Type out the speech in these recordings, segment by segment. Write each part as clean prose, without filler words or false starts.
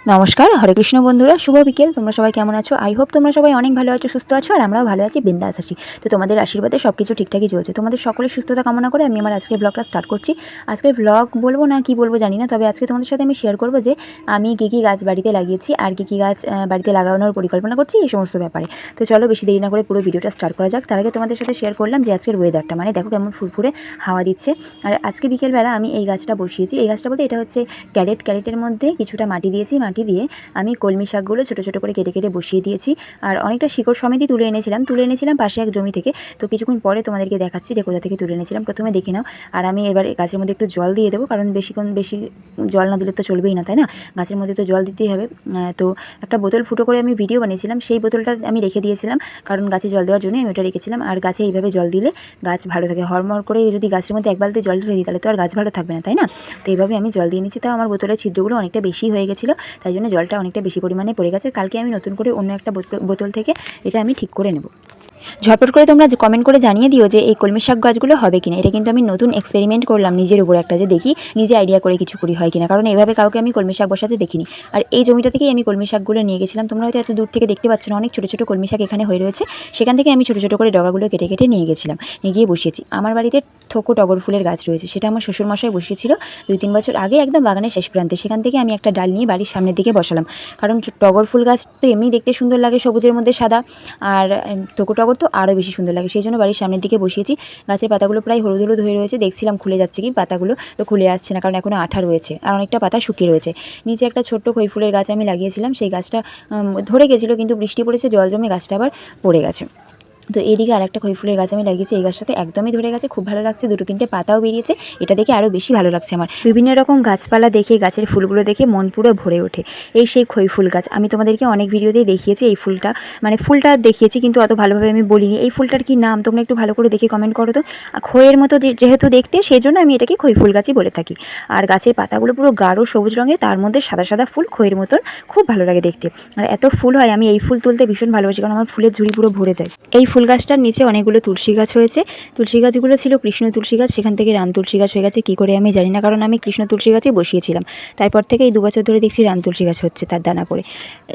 নমস্কার, হরে কৃষ্ণ বন্ধুরা, শুভ বিকেল। তোমরা সবাই কেমন আছো? আই হোপ তোমরা সবাই অনেক ভালো আছো, সুস্থ আছো, আর আমরাও ভালো আছি, বিন্দাস আছি। তো তোমাদের আশীর্বাদে সবকিছু ঠিকঠাকই চলছে। তোমাদের সকলের সুস্থতা কামনা করে আমি আমার আজকের ব্লগটা স্টার্ট করছি। আজকের ব্লগ বলবো না কি বলবো জানি না, তবে আজকে তোমাদের সাথে আমি শেয়ার করবো যে আমি কী গাছ বাড়িতে লাগিয়েছি আর কী গাছ বাড়িতে লাগানোর পরিকল্পনা করছি, এই সমস্ত ব্যাপারে। তো চলো বেশি দেরি না করে পুরো ভিডিওটা স্টার্ট করা যাক। তার আগে তোমাদের সাথে শেয়ার করলাম যে আজকের ওয়েদারটা, মানে দেখো কেমন ফুরফুরে হাওয়া দিচ্ছে। আর আজকে বিকেলবেলা আমি এই গাছটা বসিয়েছি। এই গাছটা বলতে এটা হচ্ছে ক্যারেটের মধ্যে কিছুটা মাটি দিয়েছি। মাটি দিয়ে আমি কলমি শাকগুলো ছোটো ছোটো করে কেটে কেটে বসিয়ে দিয়েছি। আর অনেকটা শিকড় সমেতই তুলে এনেছিলাম পাশে এক জমি থেকে। তো কিছুক্ষণ পরে তোমাদেরকে দেখাচ্ছি যে কোথা থেকে তুলে এনেছিলাম, প্রথমে দেখে নাও। আর আমি এবার গাছের মধ্যে একটু জল দিয়ে দেবো, কারণ বেশি জল না দিলে তো চলবেই না, তাই না? গাছের মধ্যে তো জল দিতেই হবে। তো একটা বোতল ফুটো করে আমি ভিডিও বানিয়েছিলাম, সেই বোতলটা আমি রেখে দিয়েছিলাম, কারণ গাছে জল দেওয়ার জন্য আমি ওটা রেখেছিলাম। আর গাছে এইভাবে জল দিলে গাছ ভালো থাকে। হরমর করে যদি গাছের মধ্যে এক বালতি জল ঢেলে দিই তাহলে তো আর গাছ ভালো থাকবে না, তাই না? তো এইভাবে আমি জল দিয়ে নিচ্ছি। তাও আমার বোতলের ছিদ্রগুলো অনেকটা বেশি হয়ে গেছিলো, তাই জন্য জলটা অনেকটা বেশি পরিমাণে পড়ে গেছে। কালকে আমি নতুন করে অন্য একটা বোতল থেকে এটা আমি ঠিক করে নেব। ঝটপট করে তোমরা কমেন্ট করে জানিয়ে দিও যে এই কলমি শাক গাছগুলো হবে কিনা। এটা কিন্তু আমি নতুন এক্সপেরিমেন্ট করলাম নিজের উপর একটা, যে দেখি নিজে আইডিয়া করে কিছু করি হয় কিনা, কারণ এভাবে কাউকে আমি কলমি শাক বসাতে দেখিনি। আর এই জমিটা থেকেই আমি কলমি শাকগুলো নিয়ে গেছিলাম। তোমরা হয়তো এত দূর থেকে দেখতে পাচ্ছ না, অনেক ছোটো ছোটো কলমি শাক এখানে হয়ে রয়েছে। সেখান থেকে আমি ছোটো ছোটো করে ডগাগুলো কেটে কেটে নিয়ে গেছিলাম, নিয়ে গিয়ে বসিয়েছি। আমার বাড়িতে থোকো টগর ফুলের গাছ রয়েছে, সেটা আমার শ্বশুরমশাই বসিয়েছিল 2-3 বছর আগে, একদম বাগানের শেষ প্রান্তে। সেখান থেকে আমি একটা ডাল নিয়ে বাড়ির সামনের দিকে বসালাম, কারণ টগর ফুল গাছ তো এমনি দেখতে সুন্দর লাগে, সবুজের মধ্যে সাদা, আর থোকো টগর তো আরও বেশি সুন্দর লাগে। সেই জন্য বাড়ির সামনের দিকে বসিয়েছি। গাছের পাতাগুলো প্রায় হলুদ হলুদ হয়ে রয়েছে, দেখছিলাম খুলে যাচ্ছে কি পাতাগুলো, তো খুলে যাচ্ছে না, কারণ এখনো আঠা রয়েছে আর অনেকটা পাতা শুকিয়ে রয়েছে। নিচে একটা ছোট্ট খই ফুলের গাছ আমি লাগিয়েছিলাম, সেই গাছটা ধরে গেছিলো, কিন্তু বৃষ্টি পড়েছে, জল জমে গাছটা আবার পড়ে গেছে। তো এদিকে আরেকটা খই ফুলের গাছ আমি লাগিয়েছি, এই গাছটাতে একদমই ধরে গেছে, খুব ভালো লাগছে, 2-3টে পাতাও বেরিয়েছে। এটা দেখে আরও বেশি ভালো লাগছে আমার। বিভিন্ন রকম গাছপালা দেখে, গাছের ফুলগুলো দেখে মন পুরো ভরে ওঠে। এই সেই খই ফুল গাছ, আমি তোমাদেরকে অনেক ভিডিওতেই দেখিয়েছি এই ফুলটা, মানে ফুলটা দেখিয়েছি, কিন্তু অত ভালোভাবে আমি বলিনি এই ফুলটার কি নাম। তোমরা একটু ভালো করে দেখে কমেন্ট করো তো। খইয়ের মতো যেহেতু দেখতে, সেই জন্য আমি এটাকে খই ফুল গাছই বলে থাকি। আর গাছের পাতাগুলো পুরো গাঢ় সবুজ রঙের, তার মধ্যে সাদা সাদা ফুল, খইয়ের মতন, খুব ভালো লাগে দেখতে। আর এত ফুল হয়, আমি এই ফুল তুলতে ভীষণ ভালোবাসি, কারণ আমার ফুলের ঝুড়ি পুরো ভরে যায়। এই ফুল গাছটার নিচে অনেকগুলো তুলসী গাছ হয়েছে। তুলসী গাছগুলো ছিল কৃষ্ণ তুলসী গাছ, সেখান থেকে রাম তুলসী গাছ হয়ে গেছে কী করে আমি জানি না, কারণ আমি কৃষ্ণ তুলসী গাছই বসিয়েছিলাম। তারপর থেকে এই 2 বছর ধরে দেখছি রাম তুলসী গাছ হচ্ছে তার দানা পড়ে।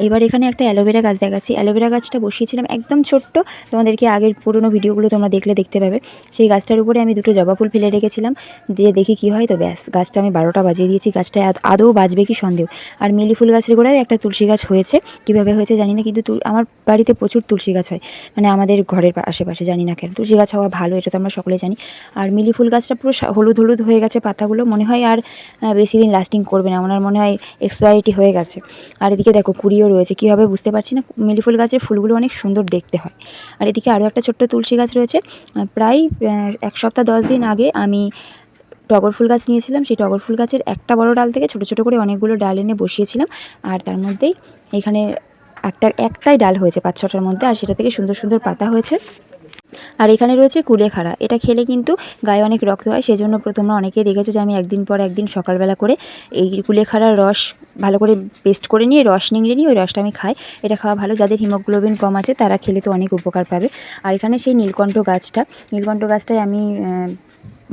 এবার এখানে একটা অ্যালোভেরা গাছ দেখাচ্ছি। অ্যালোভেরা গাছটা বসিয়েছিলাম একদম ছোট্ট, তোমাদেরকে আগের পুরোনো ভিডিওগুলো তোমরা দেখতে পাবে। সেই গাছটার উপরে আমি 2টো জবা ফুল ফেলে রেখেছিলাম, দিয়ে দেখি কী হয়। তো ব্যাস, গাছটা আমি 12টা বাজিয়ে দিয়েছি। গাছটা আদৌ বাজবে কি সন্দেহ। আর মিলি ফুল গাছের গোড়ায় একটা তুলসী গাছ হয়েছে, কীভাবে হয়েছে জানি না, কিন্তু আমার বাড়িতে প্রচুর তুলসী গাছ হয়, মানে আমাদের ঘরের আশেপাশে, জানি না কেন। তুলসী গাছ হওয়া ভালো, এটা তো আমরা সকলে জানি। আর মিলি ফুল গাছটা পুরো হলুদ হলুদ হয়ে গেছে পাতাগুলো, মনে হয় আর বেশি দিন লাস্টিং করবে না, আমার মনে হয় এক্সপায়ারিটি হয়ে গেছে। আর এদিকে দেখো কুড়িও রয়েছে, কী হবে বুঝতে পারছি না। মিলি ফুল গাছের ফুলগুলো অনেক সুন্দর দেখতে হয়। আর এদিকে আরও একটা ছোট্ট তুলসী গাছ রয়েছে। প্রায় 1 সপ্তাহ 10 দিন আগে আমি টগর ফুল গাছ নিয়েছিলাম, সেই টগর ফুল গাছের একটা বড় ডাল থেকে ছোটো ছোটো করে অনেকগুলো ডাল এনে বসিয়েছিলাম। আর তার মধ্যেই এখানে একটাই ডাল হয়েছে 5-6টার মধ্যে, আর সেটা থেকে সুন্দর সুন্দর পাতা হয়েছে। আর এখানে রয়েছে কুলেখাড়া, এটা খেলে কিন্তু গায়ে অনেক রক্ত হয়, সেজন্য তোমরা অনেকেই দেখেছো যে আমি একদিন পর একদিন সকালবেলা করে এই কুলেখাড়ার রস ভালো করে পেস্ট করে নিয়ে রস নিংড়ে নিয়ে ওই রসটা আমি খাই। এটা খাওয়া ভালো, যাদের হিমোগ্লোবিন কম আছে তারা খেলে তো অনেক উপকার পাবে। আর এখানে সেই নীলকণ্ঠ গাছটায় আমি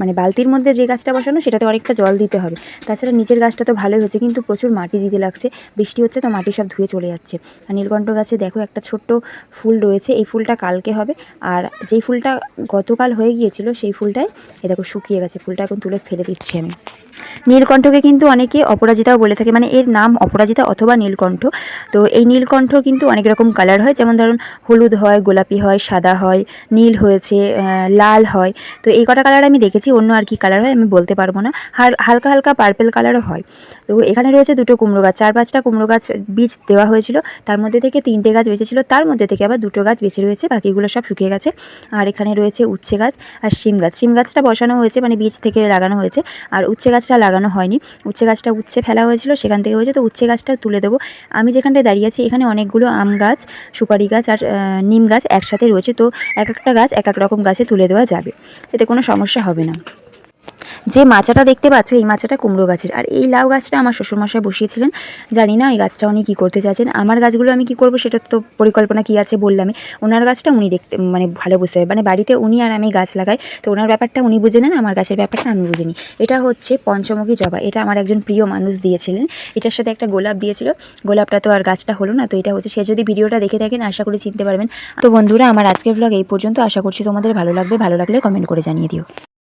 মানে বালতির মধ্যে যে গাছটা বসানো সেটাতে অনেকটা জল দিতে হবে। তাছাড়া নিচের গাছটা তো ভালোই হচ্ছে, কিন্তু প্রচুর মাটি দিতে লাগছে, বৃষ্টি হচ্ছে তো মাটি সব ধুয়ে চলে যাচ্ছে। আর নীলকণ্ঠ গাছে দেখো একটা ছোট্ট ফুল রয়েছে, এই ফুলটা কালকে হবে। আর যেই ফুলটা গতকাল হয়ে গিয়েছিল সেই ফুলটায় এ দেখো শুকিয়ে গেছে, ফুলটা এখন তুলে ফেলে দিচ্ছি আমি। নীলকণ্ঠকে কিন্তু অনেকে অপরাজিতাও বলে থাকে, মানে এর নাম অপরাজিতা অথবা নীলকণ্ঠ। তো এই নীলকণ্ঠ কিন্তু অনেক রকম কালার হয়, যেমন ধরুন হলুদ হয়, গোলাপি হয়, সাদা হয়, নীল হয়েছে, লাল হয়। তো এই কটা কালার আমি দেখেছি, অন্য আর কি কালার হয় আমি বলতে পারবো না। হালকা হালকা পার্পেল কালারও হয়। তো এখানে রয়েছে 2টো কুমড়ো গাছ, 4-5টা কুমড়ো গাছ বীজ দেওয়া হয়েছিল, তার মধ্যে থেকে 3টে গাছ বেঁচেছিল, তার মধ্যে থেকে আবার 2টো গাছ বেঁচে রয়েছে, বাকিগুলো সব শুকিয়ে গেছে। আর এখানে রয়েছে উচ্ছে গাছ আর শিম গাছটা বসানো হয়েছে, মানে বীজ থেকে লাগানো হয়েছে। আর উচ্ছে গাছটা লাগানো হয়নি, উচ্ছে ফেলা হয়েছিল, সেখান থেকে হয়েছে। তো উচ্ছে গাছটা তুলে দেবো। আমি যেখানটায় দাঁড়িয়ে আছি এখানে অনেকগুলো আম গাছ, সুপারি গাছ আর নিম গাছ একসাথে রয়েছে, তো এক একটা গাছ এক এক রকম গাছে তুলে দেওয়া যাবে, এতে কোনো সমস্যা হবে না। যে মাচাটা দেখতে পাচ্ছ এই মাচাটা কুমড়ো গাছের, আর এই লাউ গাছটা আমার শ্বশুরমশাই বসিয়েছিলেন। জানি না এই গাছটা উনি কী করতে চাইছেন, আমার গাছগুলো আমি কী করবো সেটা তো পরিকল্পনা কী আছে বললামই। ওনার গাছটা উনি দেখতে মানে ভালো বুঝতে পারে, মানে বাড়িতে উনি আর আমি গাছ লাগাই, তো ওনার ব্যাপারটা উনি বুঝে নেন, আমার গাছের ব্যাপারটা আমি বুঝে নিই। এটা হচ্ছে পঞ্চমুখী জবা, এটা আমার একজন প্রিয় মানুষ দিয়েছিলেন। এটার সাথে একটা গোলাপ দিয়েছিল, গোলাপটা তো আর গাছটা হলো না। তো এটা হচ্ছে, সে যদি ভিডিওটা দেখে থাকেন আশা করি চিনতে পারবেন। তো বন্ধুরা, আমার আজকের ব্লগ এই পর্যন্ত। আশা করছি তোমাদের ভালো লাগবে, ভালো লাগলে কমেন্ট করে জানিয়ে দিও।